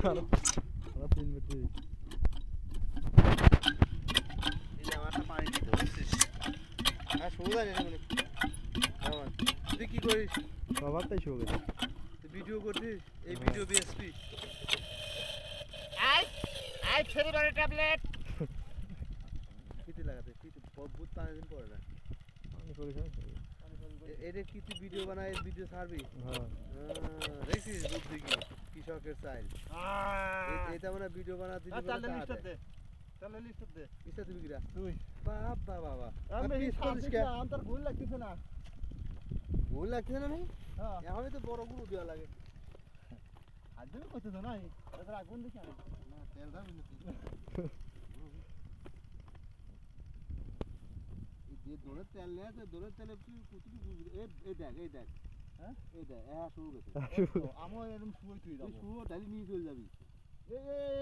আমরা 3 মিনিট এই জামাটা পানি দিতে বুঝছিস আর সোজা নেই মানে আমার তুই কি করিস সবার তাই শো গেছে তুই ভিডিও করছিস এই ভিডিও বিএসপি আই আই ছেড়ে বারে ট্যাবলেট কিতে লাগাতে কিতে বহুত পানি দিন পড়ে না পানি পড়েছে এটা কি তুই ভিডিও বানাই ভিডিও ছাড়বি হ্যাঁ দেখছিস বুদ্ধি কি কৃষকের চাইল এটা মানে ভিডিও বানাতে দিবি তাহলে লিস্ট দে তাহলে লিস্ট দে ইচ্ছা তুমি কিরা তুই বাবা বাবা আমি পিস করিস সাথে কে আমার ভুল লাগতেছে না ভুল লাগছে না ভাই হ্যাঁ এখনই তো বড় গুরু দেওয়া লাগে আজ তুমি কইতে তো নাই এবার আগুন দেখি আমি না তেল দাবি না তুই এই যে দোলের তেল নেয় তো দোলের তেলে তুই কতটুকু বুঝবি এই দেখ হ্যাঁ এই দেখ শুরু গেছে আমার এরকম শুয়ে তুই তুই যাবো শুরু ডালি নিয়ে চলে যাবি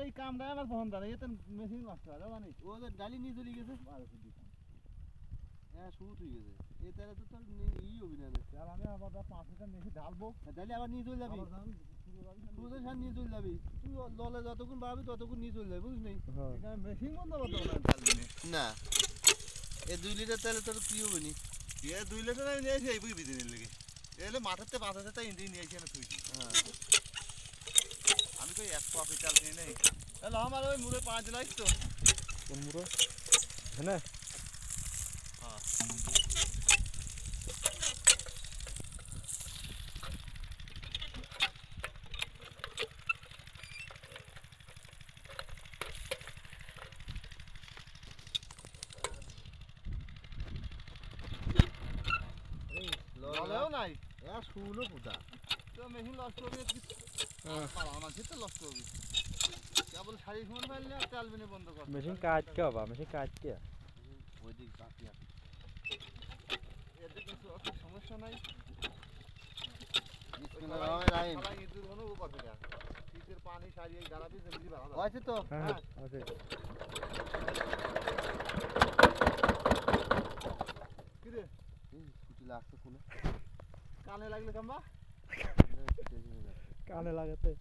এই কামটা আমার বহন দাঁড়া এতে মেশিন নষ্ট হয় জানিস ও তো ডালি নিয়ে চলে গেছে ভালো তুই দিস শুরু হয়ে গেছে এই তেলে তো তোর ই হবি না তাহলে আমি আবার 5 লিটার মেশিন ঢালবো ডালি আবার নিয়ে চলে যাবি তুই তো সার নিয়ে চলে যাবি তুই ললে যতক্ষণ বাড়াবি ততক্ষণ নিয়ে চলে যাবি বুঝিস নাই হ্যাঁ এখানে মেশিন বন্ধ করতে হবে না চালবে না এই 2 লিটার তেলে তোর কি হবে নি এ 2 লিটার আমি নিয়েছি এই বুঝবি দিনের লেগে এলে মাথাতে বাঁধাতে তাই ইন্দি নিয়েছি আমি তুইছি হ্যাঁ আমি কই 100 কপি চাল কিনে নেই হ্যালো আমার ওই মুড়ে 5 লাইছ তো কোন মুরো হ্যাঁ হ্যাঁ ললেও নাই শুলো কোথা তো মেশিন লস্ট হবে আমার যেতে লস্ট হবে কেবল শাড়ি ফোন পাইলে আর চালবিনে বন্ধ কর মেশিন কাটকে হবে মেশিন কাটকে ওই দিক বাকি আছে এতে কিছু অত সমস্যা নাই বিসমিল্লাহিররহমানিররহিম সবাই ইঁদুর হলো ও কথা শীতের পানি সারিয়ে গাড়াবি জলদি ভালো আছে তো হ্যাঁ আছে কি রে ছুটি লাগছে কোনে কানে লাগলে কাম্বা কানে লাগাতে